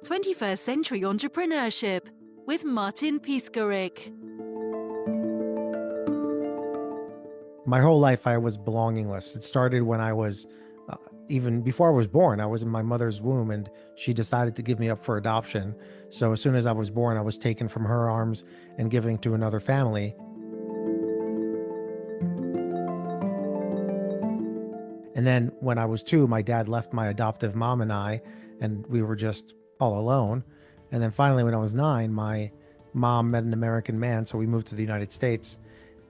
21st Century Entrepreneurship with Martin Piskarik. My whole life, I was belongingless. It started when I was, even before I was born, I was in my mother's womb and she decided to give me up for adoption. So as soon as I was born, I was taken from her arms and given to another family. And then when I was 2, my dad left my adoptive mom and we were just all alone. And then finally, when I was 9, my mom met an American man, so we moved to the United States.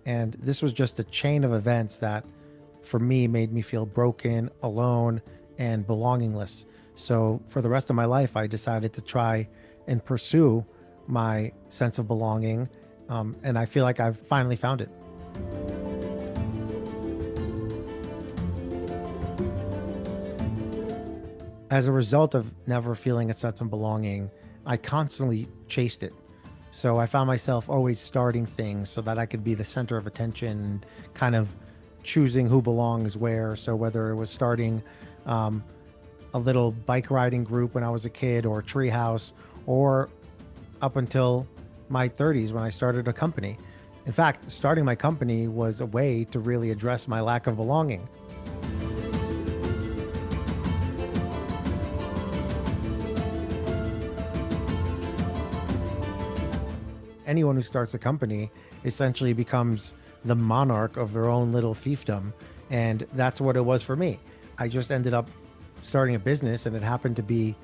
And this was just a chain of events that, for me, made me feel broken, alone, and belongingless. So for the rest of my life, I decided to try and pursue my sense of belonging. And I feel like I've finally found it. As a result of never feeling a sense of belonging, I constantly chased it. So I found myself always starting things so that I could be the center of attention and kind of choosing who belongs where. So whether it was starting a little bike riding group when I was a kid, or a tree house, or up until my 30s when I started a company. In fact, starting my company was a way to really address my lack of belonging. Anyone who starts a company essentially becomes the monarch of their own little fiefdom. And that's what it was for me. I just ended up starting a business, and it happened to be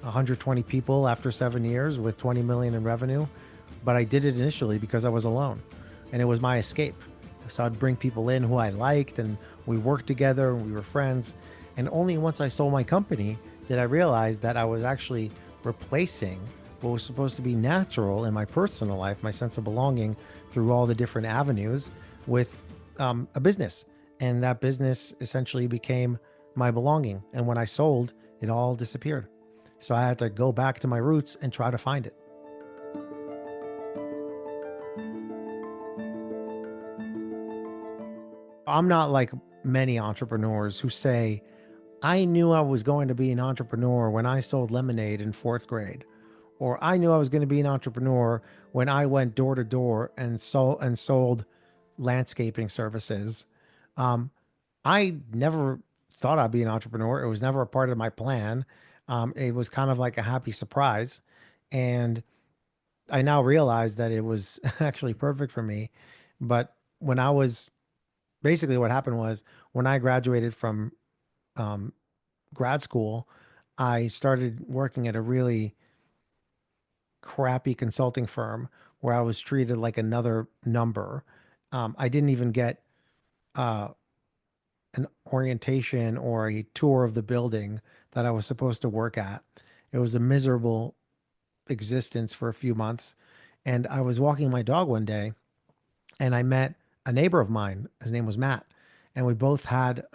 120 people after 7 years with 20 million in revenue. But I did it initially because I was alone, and it was my escape. So I'd bring people in who I liked, and we worked together, and we were friends. And only once I sold my company did I realize that I was actually replacing what was supposed to be natural in my personal life, my sense of belonging, through all the different avenues, with a business. And that business essentially became my belonging. And when I sold, it all disappeared. So I had to go back to my roots and try to find it. I'm not like many entrepreneurs who say, I knew I was going to be an entrepreneur when I sold lemonade in 4th grade. Or I knew I was going to be an entrepreneur when I went door to door and sold landscaping services. I never thought I'd be an entrepreneur. It was never a part of my plan. It was kind of like a happy surprise. And I now realize that it was actually perfect for me. But when I was basically, what happened was, when I graduated from grad school, I started working at a really crappy consulting firm where I was treated like another number. I didn't even get an orientation or a tour of the building that I was supposed to work at. It was a miserable existence for a few months. And I was walking my dog one day, and I met a neighbor of mine. His name was Matt. And we both had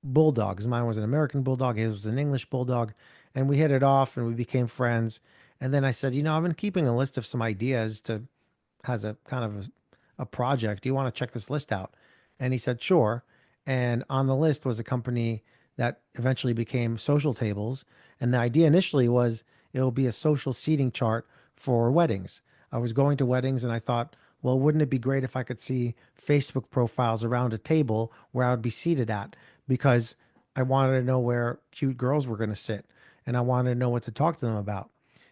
bulldogs. Mine was an American bulldog, his was an English bulldog. And we hit it off and we became friends. And then I said, I've been keeping a list of some ideas to, as a kind of a project. Do you want to check this list out? And he said, sure. And on the list was a company that eventually became Social Tables. And the idea initially was it will be a social seating chart for weddings. I was going to weddings and I thought, well, wouldn't it be great if I could see Facebook profiles around a table where I would be seated at? Because I wanted to know where cute girls were going to sit, and I wanted to know what to talk to them about.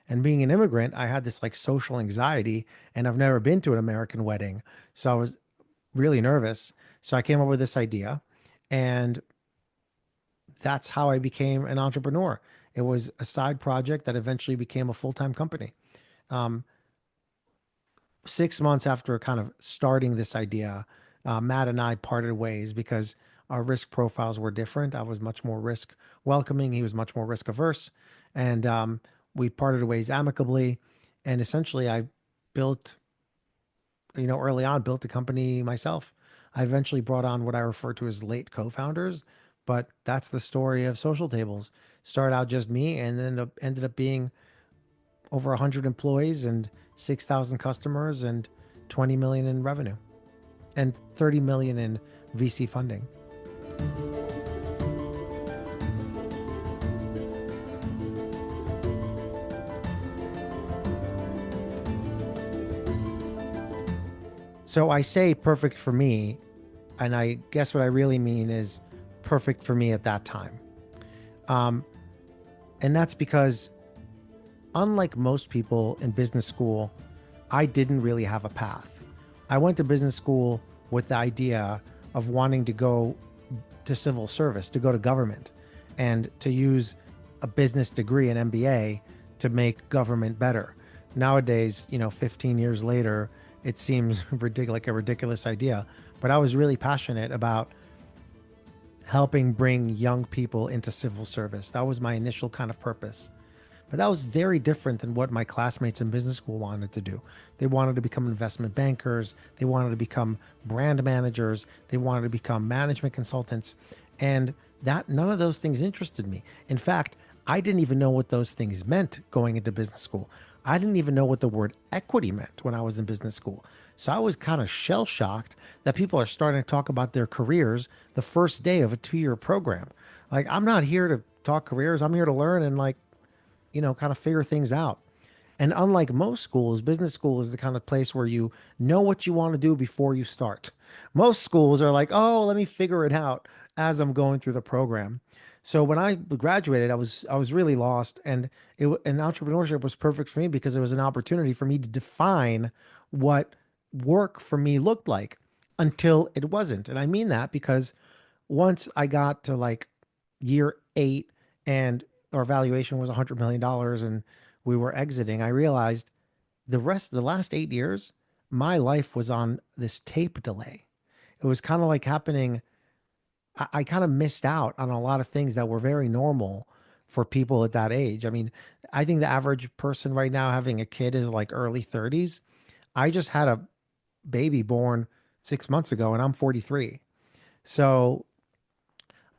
And being an immigrant, I had this like social anxiety, and I've never been to an American wedding. So I was really nervous. So I came up with this idea, and that's how I became an entrepreneur. It was a side project that eventually became a full-time company. 6 months after kind of starting this idea, Matt and I parted ways because our risk profiles were different. I was much more risk welcoming. He was much more risk averse. And we parted ways amicably. And essentially, I built, early on, built the company myself. I eventually brought on what I refer to as late co-founders, but that's the story of Social Tables. Started out just me, and then ended up being over 100 employees and 6,000 customers and 20 million in revenue and 30 million in VC funding. So I say perfect for me, and I guess what I really mean is perfect for me at that time. Um, and that's because, unlike most people in business school, I didn't really have a path. I went to business school with the idea of wanting to go to civil service, to go to government, and to use a business degree, an MBA, to make government better. Nowadays, 15 years later, it seems ridiculous, like a ridiculous idea. But I was really passionate about helping bring young people into civil service. That was my initial kind of purpose. But that was very different than what my classmates in business school wanted to do. They wanted to become investment bankers. They wanted to become brand managers. They wanted to become management consultants. And that none of those things interested me. In fact, I didn't even know what those things meant going into business school. I didn't even know what the word equity meant when I was in business school. So I was kind of shell shocked that people are starting to talk about their careers the first day of a 2-year program. Like, I'm not here to talk careers. I'm here to learn and kind of figure things out. And unlike most schools, business school is the kind of place where you know what you want to do before you start. Most schools are like, oh, let me figure it out as I'm going through the program. So when I graduated, I was really lost, and and entrepreneurship was perfect for me because it was an opportunity for me to define what work for me looked like until it wasn't. And I mean that because once I got to like year 8 and our valuation was $100 million and we were exiting, I realized the rest of the last 8 years, my life was on this tape delay. It was kind of like happening. I kind of missed out on a lot of things that were very normal for people at that age. I mean, I think the average person right now having a kid is like early 30s. I just had a baby born 6 months ago and I'm 43. So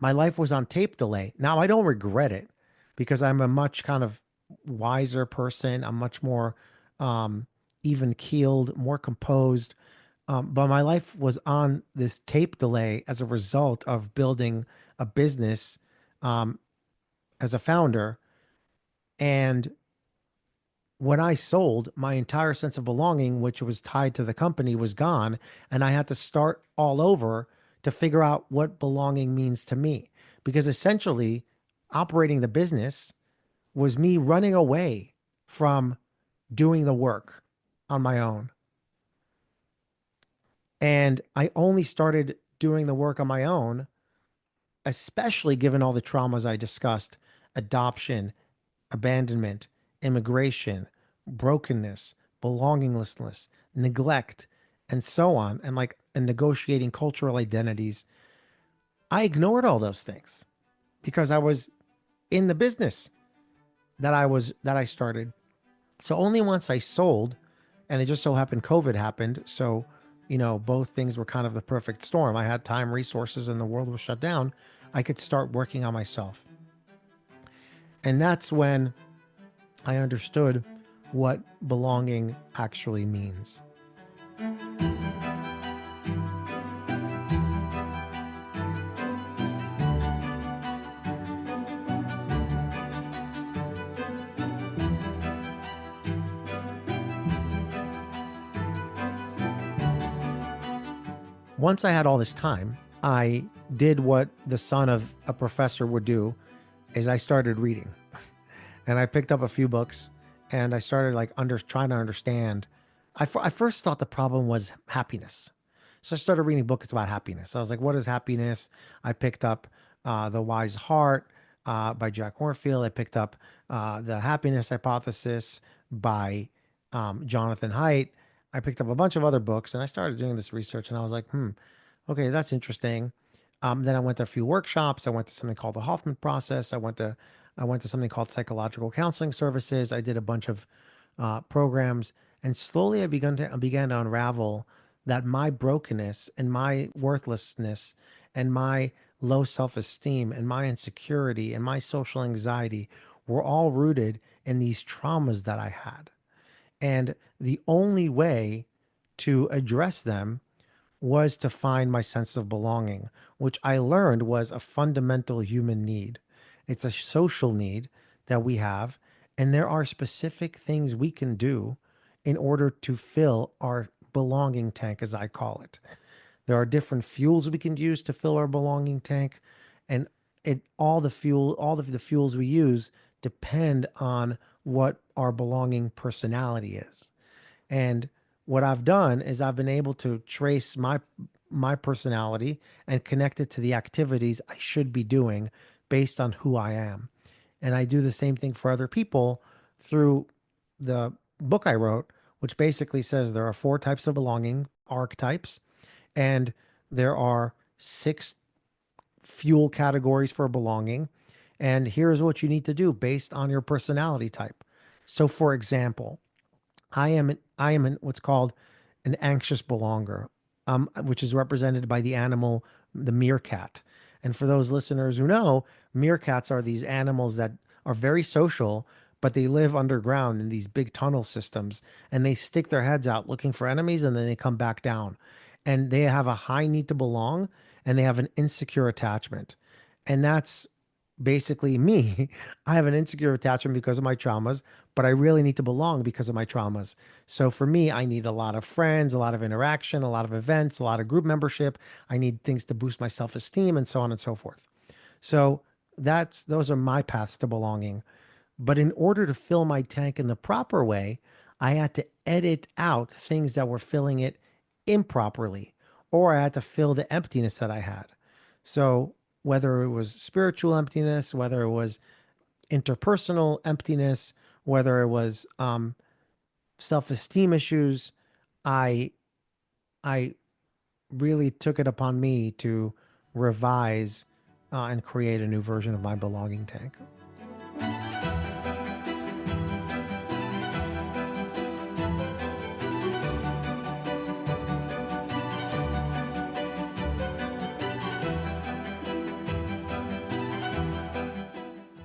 my life was on tape delay. Now I don't regret it because I'm a much kind of wiser person. I'm much more um, even keeled, more composed. But my life was on this tape delay as a result of building a business um, as a founder. And when I sold, my entire sense of belonging, which was tied to the company, was gone. And I had to start all over to figure out what belonging means to me. Because essentially, operating the business was me running away from doing the work on my own. And I only started doing the work on my own, especially given all the traumas I discussed: adoption, abandonment, immigration, brokenness, belonginglessness, neglect, and so on, and negotiating cultural identities. I ignored all those things because I was in the business that I started. So only once I sold, and it just so happened COVID happened. So, both things were kind of the perfect storm. I had time, resources, and the world was shut down. I could start working on myself. And that's when I understood what belonging actually means. Once I had all this time, I did what the son of a professor would do is I started reading. And I picked up a few books and I started trying to understand. I first thought the problem was happiness. So I started reading books about happiness. I was like, what is happiness? I picked up The Wise Heart by Jack Hornfield. I picked up The Happiness Hypothesis by Jonathan Haidt. I picked up a bunch of other books and I started doing this research and I was like, okay, that's interesting. Then I went to a few workshops. I went to something called the Hoffman process. I went to something called psychological counseling services. I did a bunch of programs, and slowly I began to unravel that my brokenness and my worthlessness and my low self-esteem and my insecurity and my social anxiety were all rooted in these traumas that I had. And the only way to address them was to find my sense of belonging, which I learned was a fundamental human need. It's a social need that we have, and there are specific things we can do in order to fill our belonging tank, as I call it. There are different fuels we can use to fill our belonging tank, and all of the fuels we use depend on what our belonging personality is. And what I've done is I've been able to trace my personality and connect it to the activities I should be doing based on who I am. And I do the same thing for other people through the book I wrote, which basically says there are four types of belonging, archetypes, and there are six fuel categories for belonging. And here's what you need to do based on your personality type. So, for example, I am what's called an anxious belonger, which is represented by the animal, the meerkat. And for those listeners who know, meerkats are these animals that are very social, but they live underground in these big tunnel systems, and they stick their heads out looking for enemies, and then they come back down. And they have a high need to belong, and they have an insecure attachment. And that's basically me. I have an insecure attachment because of my traumas, but I really need to belong because of my traumas. So for me, I need a lot of friends, a lot of interaction, a lot of events, a lot of group membership. I need things to boost my self-esteem and so on and so forth. So those are my paths to belonging. But in order to fill my tank in the proper way, I had to edit out things that were filling it improperly, or I had to fill the emptiness that I had. So whether it was spiritual emptiness, whether it was interpersonal emptiness, whether it was self-esteem issues, I I really took it upon me to revise and create a new version of my belonging tank.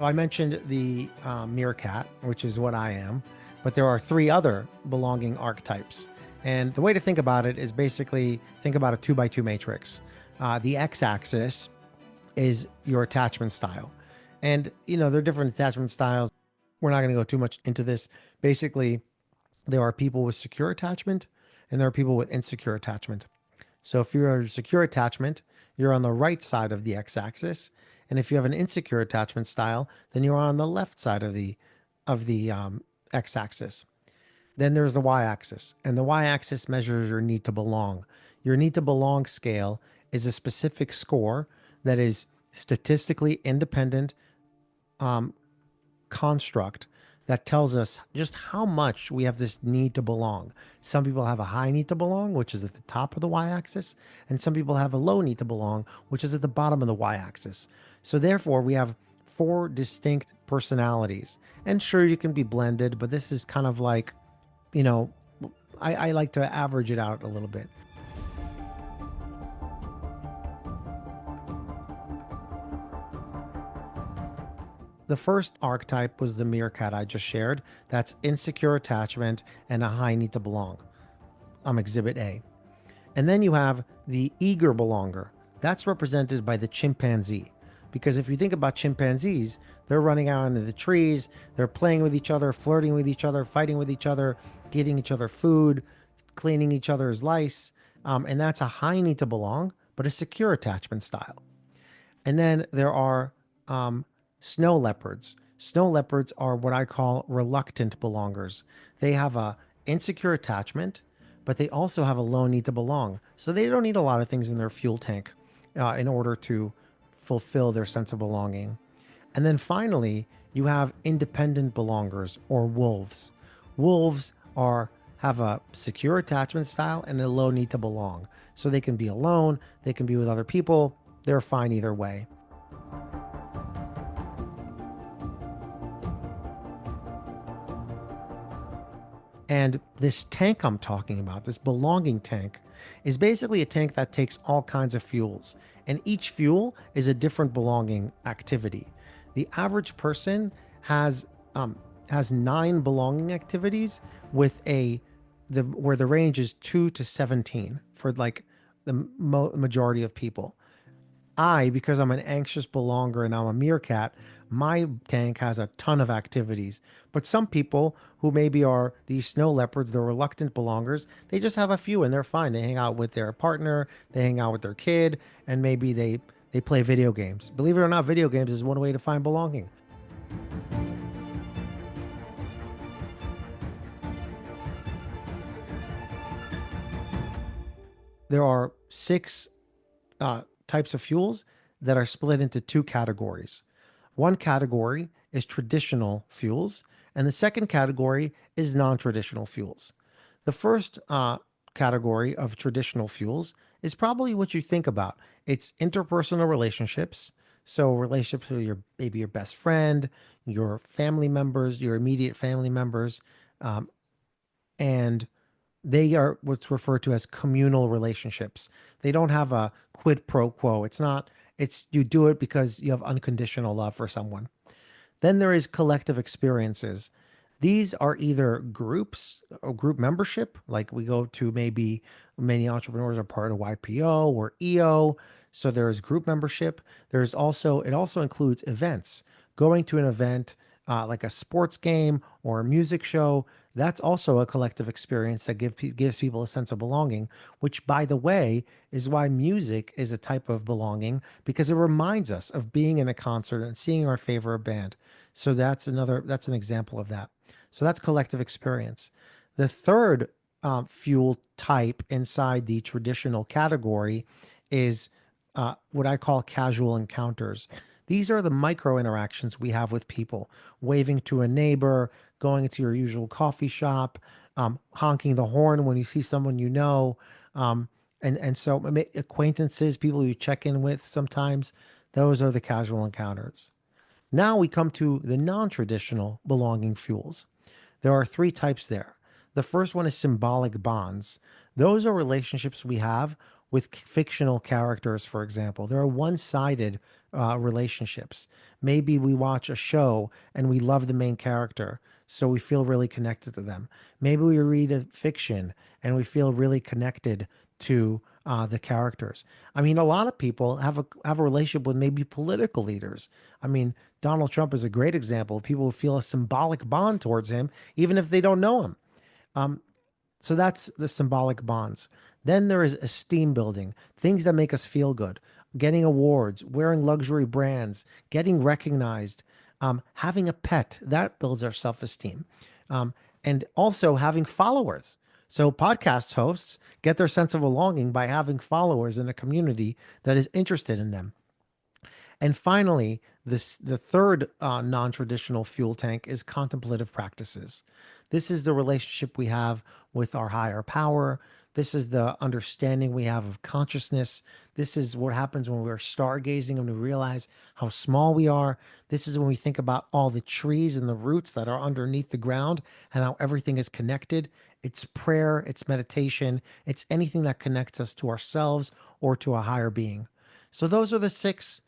I mentioned the meerkat, which is what I am, but there are three other belonging archetypes. And the way to think about it is basically think about a two by two matrix. The x axis is your attachment style. And, there are different attachment styles. We're not going to go too much into this. Basically, there are people with secure attachment and there are people with insecure attachment. So if you're a secure attachment, you're on the right side of the x-axis, and if you have an insecure attachment style, then you're on the left side of the x-axis. Then there's the y-axis, and the y-axis measures your need to belong. Your need to belong scale is a specific score that is statistically independent construct that tells us just how much we have this need to belong. Some people have a high need to belong, which is at the top of the y-axis, and some people have a low need to belong, which is at the bottom of the y-axis. So therefore, we have four distinct personalities. And sure, you can be blended, but this is kind of like, you know, I like to average it out a little bit. The first archetype was the meerkat I just shared. That's insecure attachment and a high need to belong. I'm exhibit A. And then you have the eager belonger. That's represented by the chimpanzee. Because if you think about chimpanzees, they're running out into the trees, they're playing with each other, flirting with each other, fighting with each other, getting each other food, cleaning each other's lice. And that's a high need to belong, but a secure attachment style. And then there are snow leopards. Snow leopards are what I call reluctant belongers. They have a insecure attachment, but they also have a low need to belong. So they don't need a lot of things in their fuel tank in order to fulfill their sense of belonging. And then finally, you have independent belongers or wolves. Wolves have a secure attachment style and a low need to belong. So they can be alone, they can be with other people, they're fine either way. And this tank I'm talking about, this belonging tank, is basically a tank that takes all kinds of fuels. And each fuel is a different belonging activity. The average person has 9 belonging activities with where the range is 2 to 17 for like the majority of people. Because I'm an anxious belonger and I'm a meerkat, my tank has a ton of activities. But some people who maybe are these snow leopards, the reluctant belongers, they just have a few and they're fine. They hang out with their partner, they hang out with their kid, and maybe they play video games. Believe it or not, video games is one way to find belonging. There are six types of fuels that are split into two categories. One category is traditional fuels, and the second category is non traditional fuels. The first category of traditional fuels is probably what you think about. It's interpersonal relationships. So relationships with your maybe your best friend, your family members, your immediate family members, and they are what's referred to as communal relationships. They don't have a quid pro quo. It's not, it's you do it because you have unconditional love for someone. Then there is collective experiences. These are either groups or group membership, like we go to maybe many entrepreneurs are part of YPO or EO. So there is group membership. There's also, it also includes events. Going to an event like a sports game or a music show, that's also a collective experience that gives people a sense of belonging, which, by the way, is why music is a type of belonging because it reminds us of being in a concert and seeing our favorite band. So that's an example of that. So that's collective experience. The third fuel type inside the traditional category is what I call casual encounters. These are the micro interactions we have with people, waving to a neighbor, going into your usual coffee shop, honking the horn when you see someone you know, and so acquaintances, people you check in with sometimes, those are the casual encounters. Now we come to the non traditional belonging fuels. There are three types there. The first one is symbolic bonds. Those are relationships we have with fictional characters, for example. There are one sided relationships. Maybe we watch a show and we love the main character, so we feel really connected to them. Maybe we read a fiction and we feel really connected to the characters. I mean, a lot of people have a relationship with maybe political leaders. I mean, Donald Trump is a great example of people who feel a symbolic bond towards him, even if they don't know him. So that's the symbolic bonds. Then there is esteem building, things that make us feel good, getting awards, wearing luxury brands, getting recognized, having a pet that builds our self esteem, and also having followers. So podcast hosts get their sense of belonging by having followers in a community that is interested in them. And finally, the third non-traditional fuel tank is contemplative practices. This is the relationship we have with our higher power. This is the understanding we have of consciousness. This is what happens when we're stargazing and we realize how small we are. This is when we think about all the trees and the roots that are underneath the ground and how everything is connected. It's prayer, it's meditation, it's anything that connects us to ourselves or to a higher being. So those are the six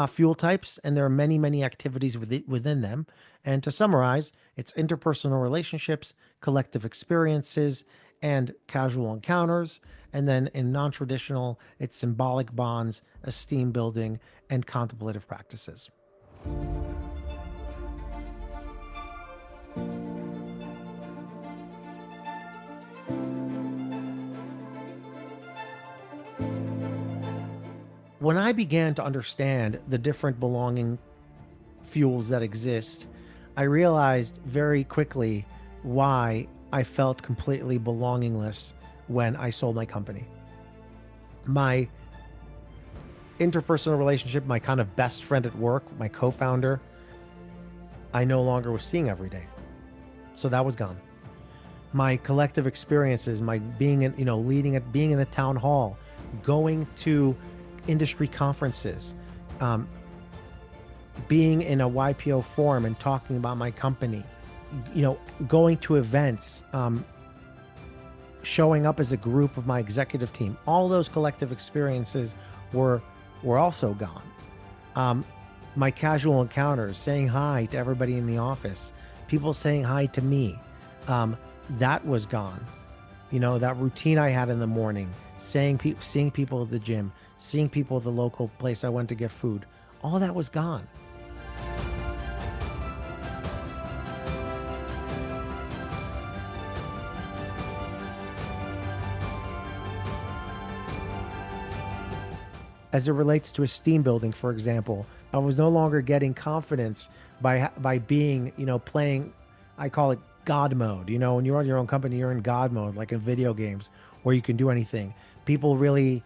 fuel types, and there are many, many activities within them. And to summarize, it's interpersonal relationships, collective experiences, and casual encounters. And then in non traditional, it's symbolic bonds, esteem building, and contemplative practices. When I began to understand the different belonging fuels that exist, I realized very quickly why I felt completely belongingless when I sold my company. My interpersonal relationship, my kind of best friend at work, my co founder, I no longer was seeing every day. So that was gone. My collective experiences, my being in, leading at being in a town hall, going to industry conferences, being in a YPO forum and talking about my company, going to events, showing up as a group of my executive team. All those collective experiences were also gone. My casual encounters, saying hi to everybody in the office, people saying hi to me, that was gone. That routine I had in the morning, seeing people at the gym, seeing people at the local place I went to get food, all that was gone. As it relates to esteem building, for example, I was no longer getting confidence by being, playing, I call it God mode. When you run your own company, you're in God mode, like in video games where you can do anything. People really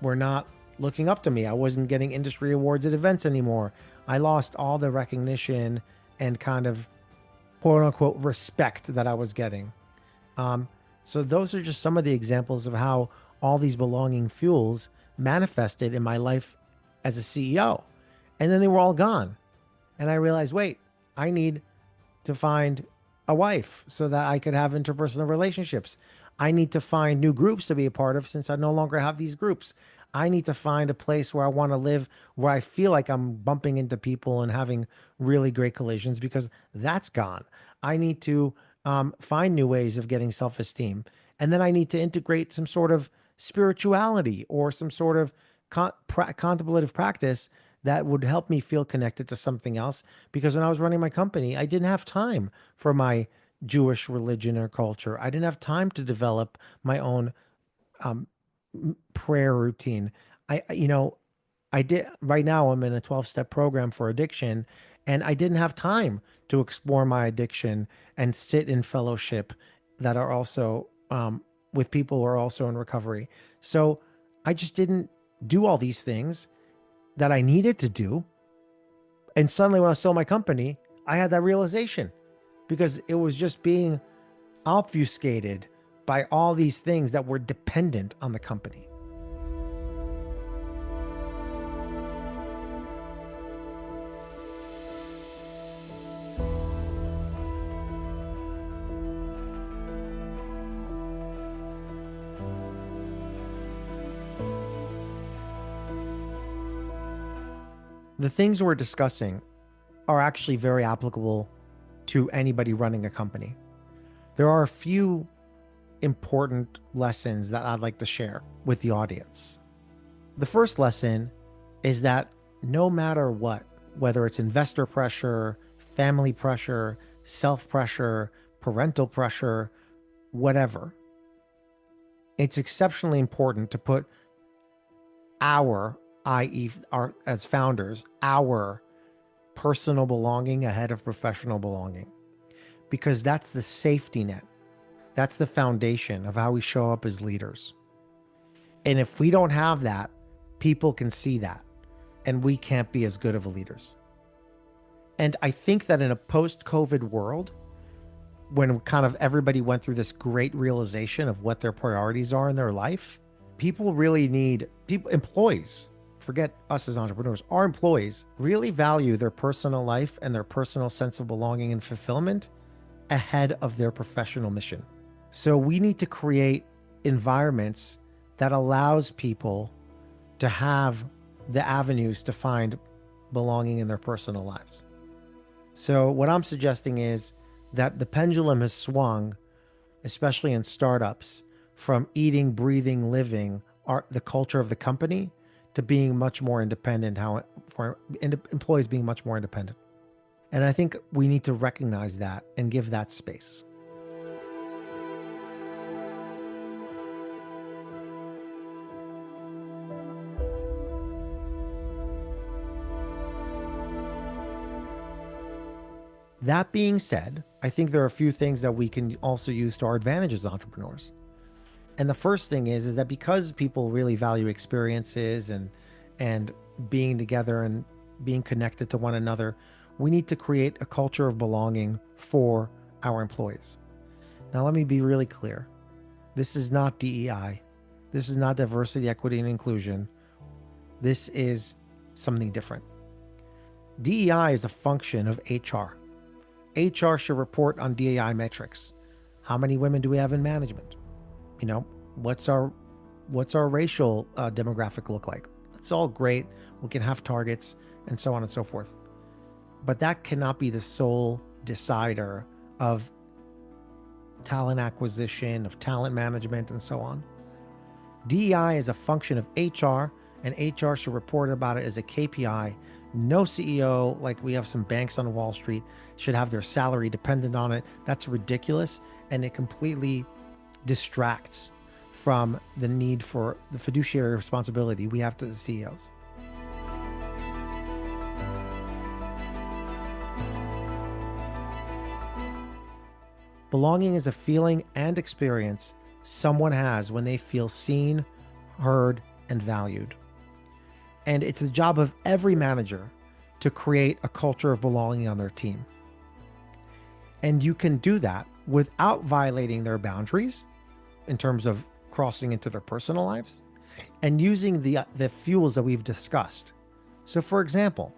were not looking up to me. I wasn't getting industry awards at events anymore. I lost all the recognition and kind of quote unquote respect that I was getting. So those are just some of the examples of how all these belonging fuels manifested in my life as a CEO. And then they were all gone. And I realized, wait, I need to find a wife so that I could have interpersonal relationships. I need to find new groups to be a part of since I no longer have these groups. I need to find a place where I want to live, where I feel like I'm bumping into people and having really great collisions, because that's gone. I need to find new ways of getting self-esteem. And then I need to integrate some sort of spirituality or some sort of contemplative practice that would help me feel connected to something else. Because when I was running my company, I didn't have time for my Jewish religion or culture. I didn't have time to develop my own prayer routine. I did. Right now I'm in a 12-step program for addiction, and I didn't have time to explore my addiction and sit in fellowship that are also with people who are also in recovery. So I just didn't do all these things that I needed to do. And suddenly when I sold my company, I had that realization, because it was just being obfuscated by all these things that were dependent on the company. The things we're discussing are actually very applicable to anybody running a company. There are a few important lessons that I'd like to share with the audience. The first lesson is that no matter what, whether it's investor pressure, family pressure, self pressure, parental pressure, whatever, it's exceptionally important to put our, i.e., our, as founders, our personal belonging ahead of professional belonging, because that's the safety net. That's the foundation of how we show up as leaders. And if we don't have that, people can see that, and we can't be as good of leaders. And I think that in a post-COVID world, when kind of everybody went through this great realization of what their priorities are in their life, people really need employees, forget us as entrepreneurs, our employees really value their personal life and their personal sense of belonging and fulfillment ahead of their professional mission. So we need to create environments that allows people to have the avenues to find belonging in their personal lives. So what I'm suggesting is that the pendulum has swung, especially in startups, from eating, breathing, living, the culture of the company, to being much more independent, for employees being much more independent. And I think we need to recognize that and give that space. That being said, I think there are a few things that we can also use to our advantage as entrepreneurs. And the first thing is that because people really value experiences and being together and being connected to one another, we need to create a culture of belonging for our employees. Now, let me be really clear. This is not DEI. This is not diversity, equity, and inclusion. This is something different. DEI is a function of HR. HR should report on DEI metrics. How many women do we have in management? What's our racial demographic look like? It's all great. We can have targets and so on and so forth. But that cannot be the sole decider of talent acquisition, of talent management, and so on. DEI is a function of HR and HR should report about it as a KPI. No CEO, like we have some banks on Wall Street, should have their salary dependent on it. That's ridiculous, and it completely distracts from the need for the fiduciary responsibility we have to the CEOs. Belonging is a feeling and experience someone has when they feel seen, heard, and valued. And it's the job of every manager to create a culture of belonging on their team. And you can do that without violating their boundaries in terms of crossing into their personal lives and using the fuels that we've discussed. So for example,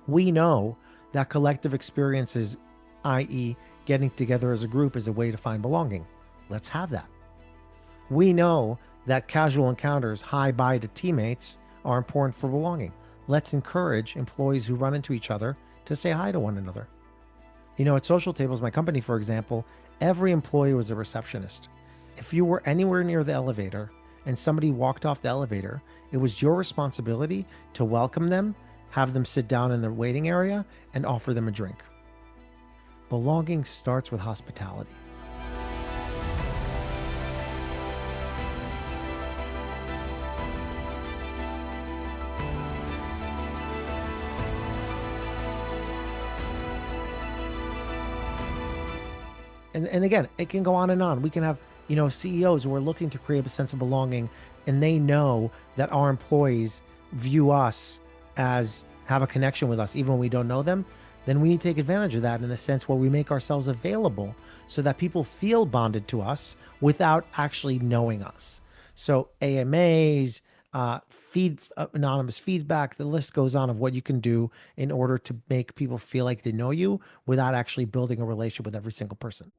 we know that collective experiences, i.e. getting together as a group, is a way to find belonging. Let's have that. We know that casual encounters, hi bye to teammates, are important for belonging. Let's encourage employees who run into each other to say hi to one another. You know, at Social Tables, my company, for example, every employee was a receptionist. If you were anywhere near the elevator and somebody walked off the elevator, it was your responsibility to welcome them, have them sit down in the waiting area, and offer them a drink. Belonging starts with hospitality. And again, it can go on and on. We can have, CEOs who are looking to create a sense of belonging, and they know that our employees view us as have a connection with us, even when we don't know them. Then we need to take advantage of that in a sense where we make ourselves available so that people feel bonded to us without actually knowing us. So AMAs, anonymous feedback, the list goes on of what you can do in order to make people feel like they know you without actually building a relationship with every single person.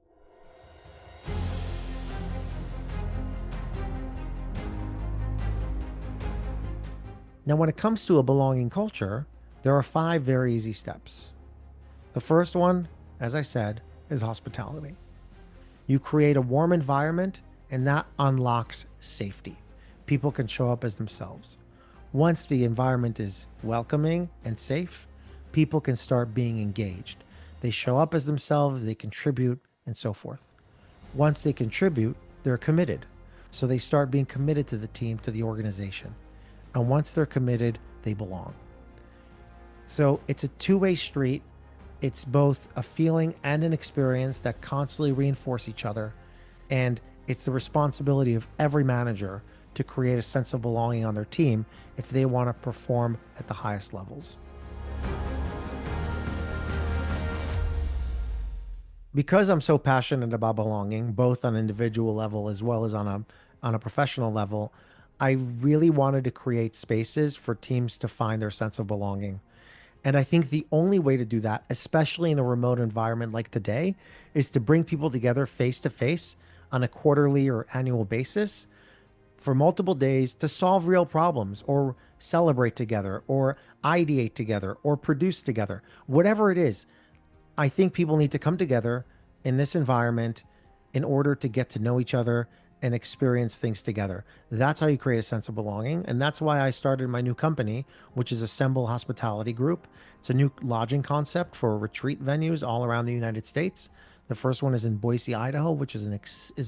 Now, when it comes to a belonging culture, there are 5 very easy steps. The first one, as I said, is hospitality. You create a warm environment, and that unlocks safety. People can show up as themselves. Once the environment is welcoming and safe, people can start being engaged. They show up as themselves, they contribute, and so forth. Once they contribute, they're committed. So they start being committed to the team, to the organization. And once they're committed, they belong. So it's a two-way street. It's both a feeling and an experience that constantly reinforce each other. And it's the responsibility of every manager to create a sense of belonging on their team if they want to perform at the highest levels. Because I'm so passionate about belonging, both on an individual level as well as on a professional level, I really wanted to create spaces for teams to find their sense of belonging. And I think the only way to do that, especially in a remote environment like today, is to bring people together face to face on a quarterly or annual basis for multiple days to solve real problems or celebrate together or ideate together or produce together. Whatever it is, I think people need to come together in this environment in order to get to know each other and experience things together. That's how you create a sense of belonging. And that's why I started my new company, which is Assemble Hospitality Group. It's a new lodging concept for retreat venues all around the United States. The first one is in Boise, Idaho, which is an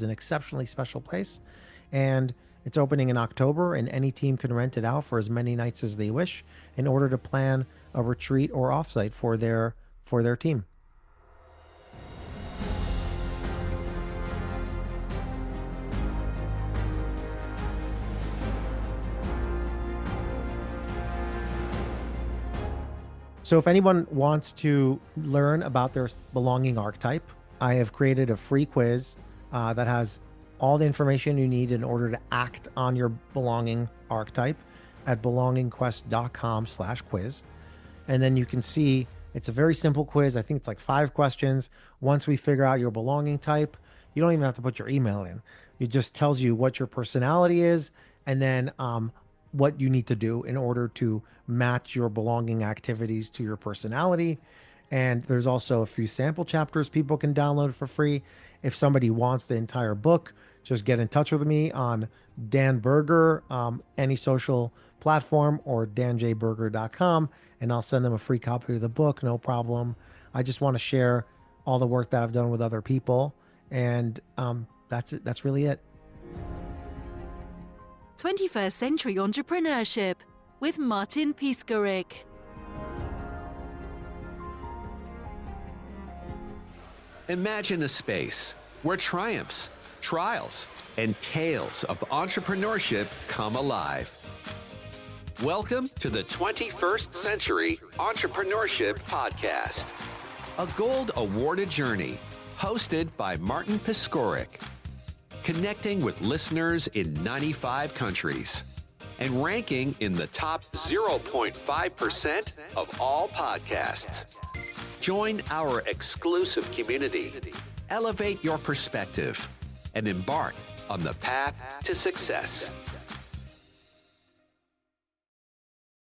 exceptionally special place. And it's opening in October, and any team can rent it out for as many nights as they wish in order to plan a retreat or offsite for their team. So if anyone wants to learn about their belonging archetype, I have created a free quiz that has all the information you need in order to act on your belonging archetype at belongingquest.com/quiz. And then you can see it's a very simple quiz. I think it's like 5 questions. Once we figure out your belonging type, you don't even have to put your email in. It just tells you what your personality is, and then what you need to do in order to match your belonging activities to your personality. And there's also a few sample chapters people can download for free. If somebody wants the entire book, just get in touch with me on Dan Berger, any social platform, or danjberger.com, and I'll send them a free copy of the book, no problem. I just want to share all the work that I've done with other people, and that's it. That's really it. 21st Century Entrepreneurship with Martin Piskarik. Imagine a space where triumphs, trials, and tales of entrepreneurship come alive. Welcome to the 21st Century Entrepreneurship Podcast, a gold awarded journey hosted by Martin Piskarik, connecting with listeners in 95 countries and ranking in the top 0.5% of all podcasts. Join our exclusive community, elevate your perspective, and embark on the path to success.